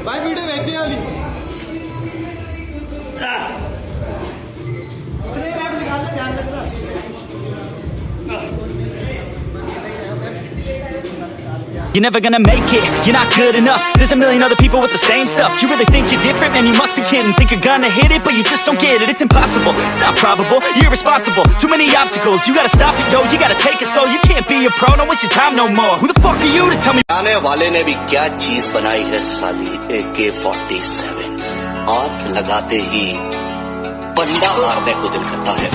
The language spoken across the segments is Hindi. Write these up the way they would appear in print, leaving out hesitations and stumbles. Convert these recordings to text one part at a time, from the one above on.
भाई वीडियो रहती है वाली You're never gonna make it, you're not good enough. There's a million other people with the same stuff. You really think you're different, man, you must be kidding. Think you're gonna hit it, but you just don't get it. It's impossible, it's not probable, you're irresponsible. Too many obstacles, you gotta stop it, yo. You gotta take it slow, you can't be a pro. Don't waste your time no more. Who the fuck are you to tell me? आने वाले ने भी क्या चीज बनाई है साली AK-47। हाथ लगाते ही बंदा मारने को दिल करता है।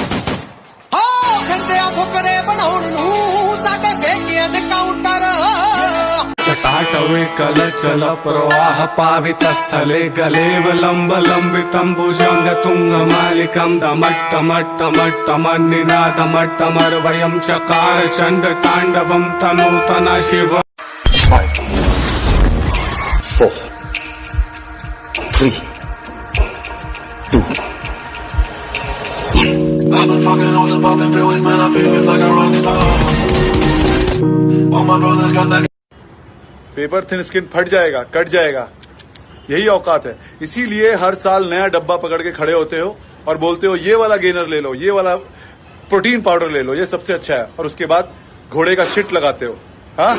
चटाटवे कलचल प्रवाह पावितस्थले गलेवलम्बलम्बितं भुजङ्गतुङ्गमालिकं दमट्टमट्टमट्टमन्निनादमट्टमर्वयं चकार चण्डताण्डवं तनूतना Shiv 5 4 3 2 I've been fucking hoes and popping pills, man, I feel it's like a rock star. All my brothers got that. Paper thin skin फट जाएगा, कट जाएगा, यही औकात है। इसीलिए हर साल नया डब्बा पकड़ के खड़े होते हो और बोलते हो ये वाला गेनर ले लो, ये वाला प्रोटीन पाउडर ले लो, ये सबसे अच्छा है, और उसके बाद घोड़े का शिट लगाते हो। हाँ,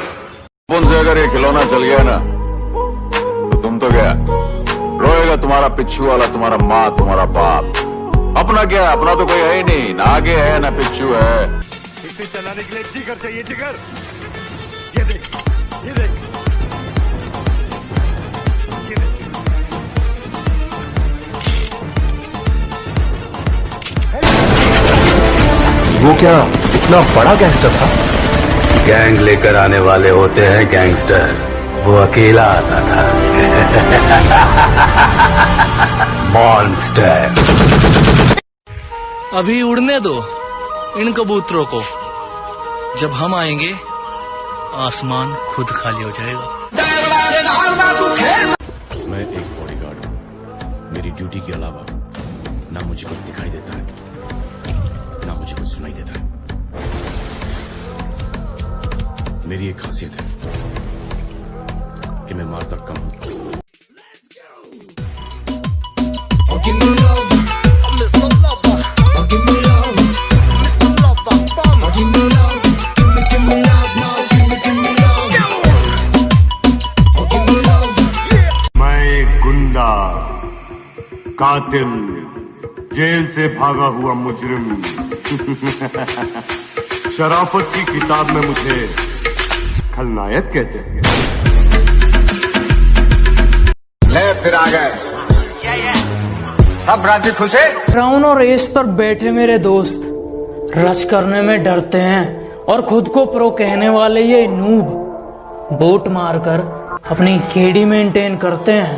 उनसे अगर ये खिलौना चल गया ना तो तुम तो गया, रोएगा तुम्हारा पिच्छू वाला, तुम्हारा माँ, तुम्हारा बाप। अपना क्या, अपना तो कोई है ही नहीं, ना आगे है ना पिच्छू है। इसे चलाने के लिए जिगर चाहिए, जिगर। ये देख, ये देख, ये देख। वो क्या इतना बड़ा गैंगस्टर था? गैंग लेकर आने वाले होते हैं गैंगस्टर, वो अकेला आता था। मॉन्स्टर। अभी उड़ने दो इन कबूतरों को, जब हम आएंगे आसमान खुद खाली हो जाएगा। मैं एक बॉडीगार्ड हूँ, मेरी ड्यूटी के अलावा ना मुझे कुछ दिखाई देता है ना मुझे कुछ सुनाई देता है। मेरी एक खासियत है कि मैं मारता कम हूं। कातिल, जेल से भागा हुआ मुजरिम। शराफत की किताब में मुझे खलनायक कहते हैं। ले फिर आ गए सब राजी खुश है। क्राउन और रेस पर बैठे मेरे दोस्त रश करने में डरते हैं और खुद को प्रो कहने वाले ये नूब बोट मारकर अपनी केडी मेंटेन करते हैं।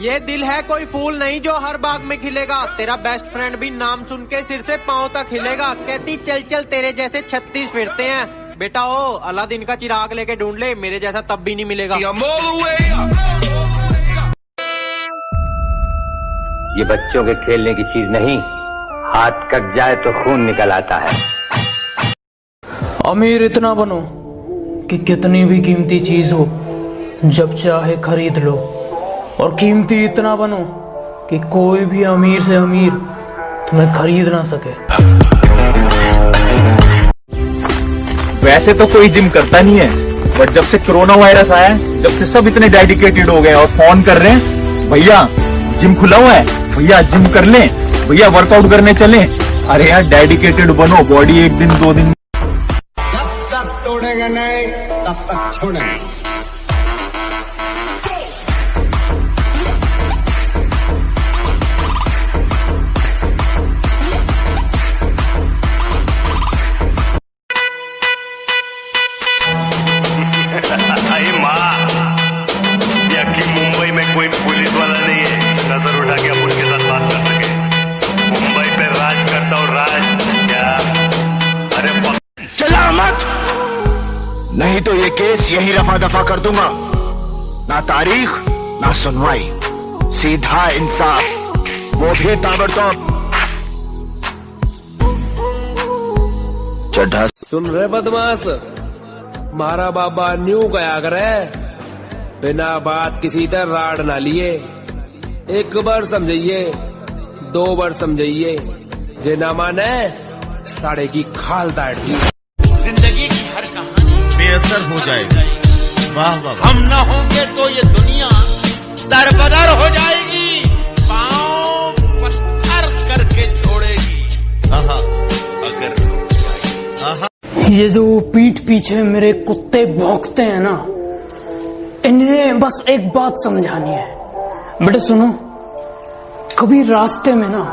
ये दिल है कोई फूल नहीं जो हर बाग में खिलेगा, तेरा बेस्ट फ्रेंड भी नाम सुन के सिर से पांव तक हिलेगा। कहती चल चल तेरे जैसे 36 फिरते हैं, बेटा ओ अलादीन का चिराग लेके ढूंढ ले, मेरे जैसा तब भी नहीं मिलेगा। ये बच्चों के खेलने की चीज नहीं, हाथ कट जाए तो खून निकल आता है। अमीर इतना बनो कि कितनी भी कीमती चीज हो जब चाहे खरीद लो, और कीमती इतना बनो कि कोई भी अमीर से अमीर तुम्हें खरीद ना सके। वैसे तो कोई जिम करता नहीं है, बट जब से कोरोना वायरस आया है, जब से सब इतने डेडिकेटेड हो गए और फोन कर रहे हैं, भैया जिम खुला हुआ है, भैया जिम कर लें, भैया वर्कआउट करने चलें। अरे यार डेडिकेटेड बनो, बॉडी एक दिन 2 दिन जब तक तोड़ेंगे नहीं तब तक छोड़ेंगे। मुंबई में कोई पुलिस वाला नहीं है नजर उठा के आप उनके साथ बात कर सके। मुंबई पे राज करता हूँ, राज क्या? अरे चला मत, नहीं तो ये केस यही रफा दफा कर दूंगा। ना तारीख ना सुनवाई, सीधा इंसाफ, वो भी ताबड़तोड़। चड्ढा सुन रहे बदमाश, मारा बाबा न्यू कया करे, बिना बात किसी तरह राड ना लिए। एक बार समझिए, 2 बार समझिए, जे ना माने साड़े की खाल ताड़ दी। जिंदगी की हर कहानी बेअसर हो जाएगी। वाह वाह, हम ना होंगे तो ये दुनिया दरबदर हो जाएगी, पाँव पत्थर करके छोड़ेगी। आहा, अगर आहा। ये जो पीठ पीछे मेरे कुत्ते भौंकते हैं ना, इन्हें बस एक बात समझानी है। बेटे सुनो, कभी रास्ते में ना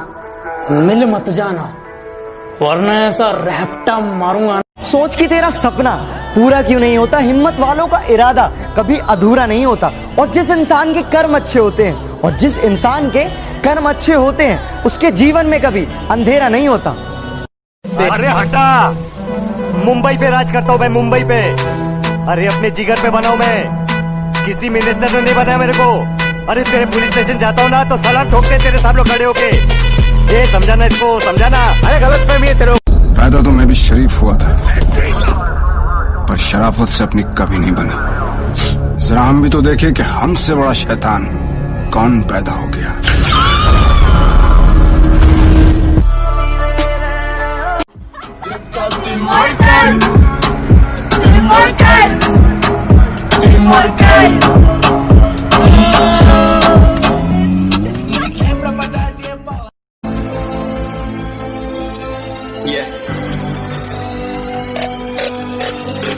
मिल मत जाना, वरना ऐसा रहपटा मारूंगा। सोच कि तेरा सपना पूरा क्यों नहीं होता, हिम्मत वालों का इरादा कभी अधूरा नहीं होता। और जिस इंसान के कर्म अच्छे होते हैं, और जिस इंसान के कर्म अच्छे होते हैं, उसके जीवन में कभी अंधेरा नहीं होता। अरे हटा, मुंबई पे राज करता हूँ मैं, मुंबई पे। अरे अपने जिगर पे बनाऊं मैं, किसी मिनिस्टर ने नहीं बनाया मेरे को। अरे तेरे पुलिस स्टेशन जाता हूँ ना तो सलाम ठोकते तेरे सब लोग खड़े होके। ये समझाना, इसको समझाना। अरे गलत फहमी है तेरे। पैदा तो मैं भी शरीफ हुआ था, पर शराफत से अपनी कभी नहीं बनी। जरा हम भी तो देखे कि हमसे बड़ा शैतान कौन पैदा हो गया।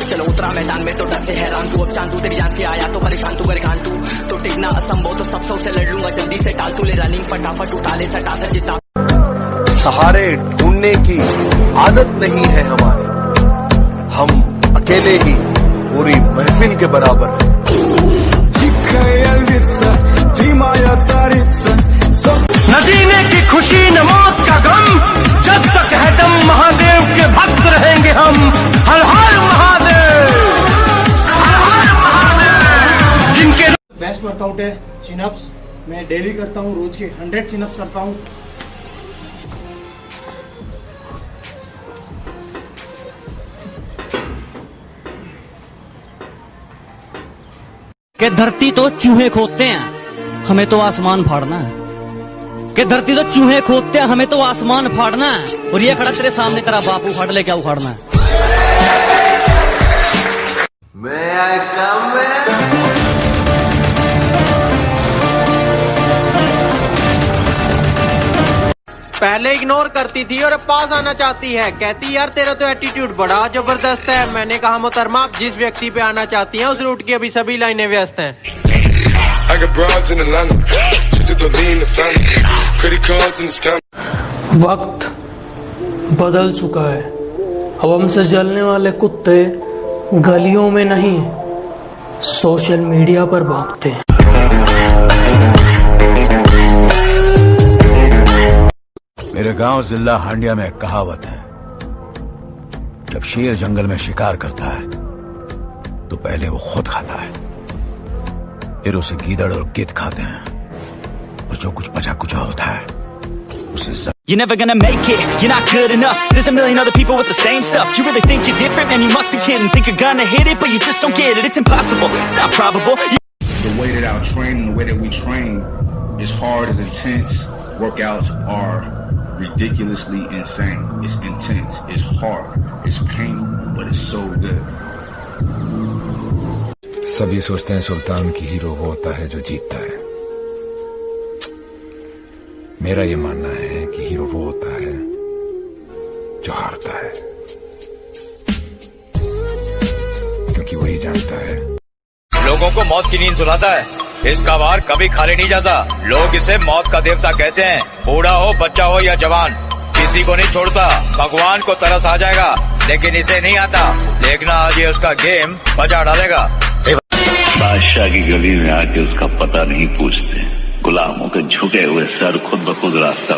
चलो उतरा मैदान में तो डर से हैरान तू, अब चांदू तेरी जान से आया तो परेशान तू, करे कान तू तो टिकना असंभव, तो सब से लड़ लूंगा जल्दी से टाल तू, ले रनिंग फटाफट उठा ले सटा कर जितना। सहारे ढूंढने की आदत नहीं है हमारे, हम अकेले ही पूरी महफिल के बराबर। न जीने की खुशी न मौत का गम, जब तक है दम महादेव के भक्त रहेंगे हम। हर हर महादेव, हर हर महादेव। जिनके बेस्ट वर्कआउट है चिनअप्स। मैं डेली करता हूँ, रोज के 100 चिनअप्स करता हूँ। कि धरती तो चूहे खोदते हैं, हमें तो आसमान फाड़ना है। कि धरती तो चूहे खोदते हैं, हमें तो आसमान फाड़ना है। और ये खड़ा तेरे सामने तेरा बाप उखाड़ ले, क्या उखाड़ना है? पहले इग्नोर करती थी और अब पास आना चाहती है। कहती यार तेरा तो एटीट्यूड बड़ा जबरदस्त है। मैंने कहा मोहतरमा, आप जिस व्यक्ति पे आना चाहती हैं उस रूट की अभी सभी लाइनें व्यस्त हैं। वक्त बदल चुका है, अब हमसे जलने वाले कुत्ते गलियों में नहीं, सोशल मीडिया पर भौंकते हैं। मेरे गांव जिला हांडिया में एक कहावत है, जब शेर जंगल में शिकार करता है तो पहले वो खुद खाता है, फिर उसे गीदड़ और गिद्ध खाते हैं, और जो कुछ बचा कुचा होता है उसे You're never gonna make it, you're not good enough. There's a million other people with the same stuff. You really think you're different? Man, you must be kidding. Think you're gonna hit it, but you just don't get it. It's impossible, it's not probable. The way that our training, the way that we train is hard, is intense. Workouts are ridiculously insane. It's intense, it's hard, it's painful, but it's so good. सभी सोचते हैं सुल्तान की हीरो वो होता है जो जीतता है। मेरा ये मानना है कि हीरो वो होता है जो हारता है, क्योंकि वही जानता है। लोगों को मौत की नींद सुलाता है, इसका वार कभी खाली नहीं जाता। लोग इसे मौत का देवता कहते हैं। बूढ़ा हो, बच्चा हो या जवान, किसी को नहीं छोड़ता। भगवान को तरस आ जाएगा, लेकिन इसे नहीं आता। देखना आज ये उसका गेम बजा डालेगा। बादशाह की गली में आके उसका पता नहीं पूछते, गुलामों के झुके हुए सर खुद ब खुद रास्ता।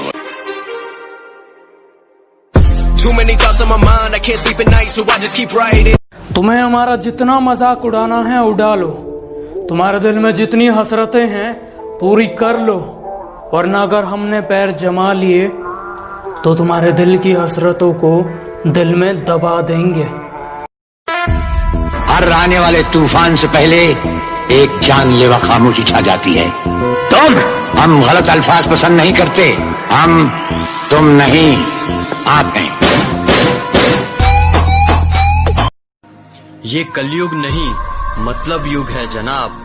तुम्हें हमारा जितना मजाक उड़ाना है उड़ा लो, तुम्हारे दिल में जितनी हसरतें हैं पूरी कर लो, वरना अगर हमने पैर जमा लिए तो तुम्हारे दिल की हसरतों को दिल में दबा देंगे। हर आने वाले तूफान से पहले एक जानलेवा खामोशी छा जाती है। हम गलत अल्फाज पसंद नहीं करते, हम तुम नहीं आप हैं। ये कलयुग नहीं मतलब युग है जनाब।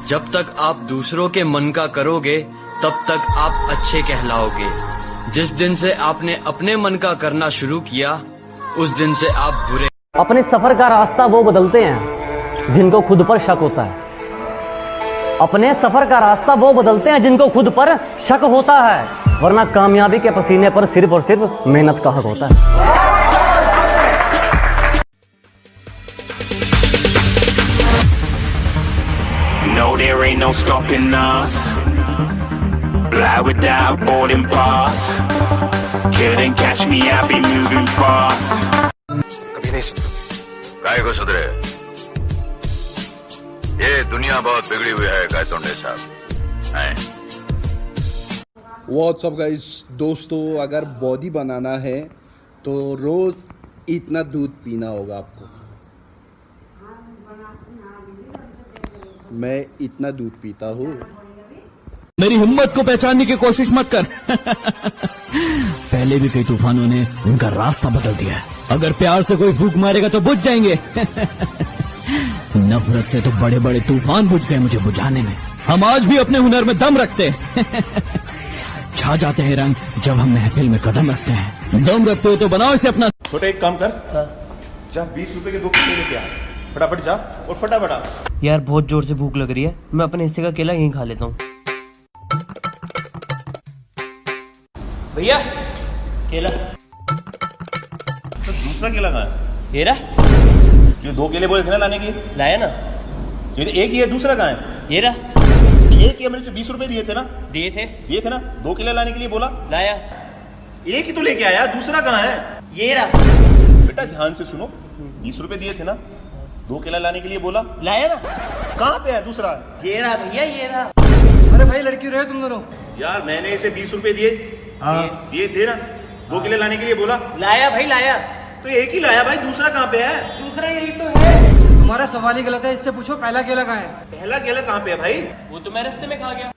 जब तक आप दूसरों के मन का करोगे तब तक आप अच्छे कहलाओगे। जिस दिन से आपने अपने मन का करना शुरू किया उस दिन से आप बुरे। अपने सफर का रास्ता वो बदलते हैं जिनको खुद पर शक होता है। अपने सफर का रास्ता वो बदलते हैं जिनको खुद पर शक होता है, वरना कामयाबी के पसीने पर सिर्फ और सिर्फ मेहनत का हक होता है। No, there ain't no stopping us. Fly without boarding pass. Couldn't catch me, I'll be moving fast. कभी नहीं सुधरे। काय को सुधरे? ये दुनिया बहुत बिगड़ी हुई है गायतोंडे साहब। हैं? व्हाट्सअप गाइस, दोस्तों अगर बॉडी बनाना है तो रोज इतना दूध पीना होगा आपको। मैं इतना दूध पीता हूँ। मेरी हिम्मत को पहचानने की कोशिश मत कर। पहले भी कई तूफानों ने उनका रास्ता बदल दिया है। अगर प्यार से कोई फूंक मारेगा तो बुझ जाएंगे। नफरत से तो बड़े बड़े तूफान बुझ गए मुझे बुझाने में। हम आज भी अपने हुनर में दम रखते हैं। छा जाते हैं रंग जब हम महफिल में कदम रखते हैं। दम रखते हो तो बनाओ इसे अपना। छोटे एक काम कर, जा 20 रुपए के 2 केले लेके आ, फटाफट जा और फटाफट आ। यार बहुत जोर से भूख लग रही है, मैं अपने हिस्से का केला यहीं खा लेता हूँ। भैया केला। तो दूसरा केला कहाँ है? ये रहा। जो 2 केले बोले थे ना लाने की, लाया ना। ये तो एक ही है, दूसरा कहाँ है? ये रहा। एक ही, मैंने जो 20 रुपए दिए थे ना। दिए थे ना, 2 केले लाने के लिए बोला। लाया। एक ही तो लेके आया, दूसरा कहाँ है? ये रहा। बेटा ध्यान से सुनो, 20 रुपए दिए थे ना, 2 केला लाने के लिए बोला। लाया ना। कहाँ पे है दूसरा? ये रहा भैया, ये रहा। अरे भाई लड़की रहे तुम दोनों। यार मैंने इसे 20 रुपए दिए, दिए थे ना, 2 केले लाने के लिए बोला। लाया भाई लाया। तो एक ही लाया भाई, दूसरा कहाँ पे है? दूसरा यही तो है। तुम्हारा सवाल ही गलत है, इससे पूछो पहला केला कहाँ है? पहला केला कहाँ पे है भाई? वो तो मैं रास्ते में खा गया।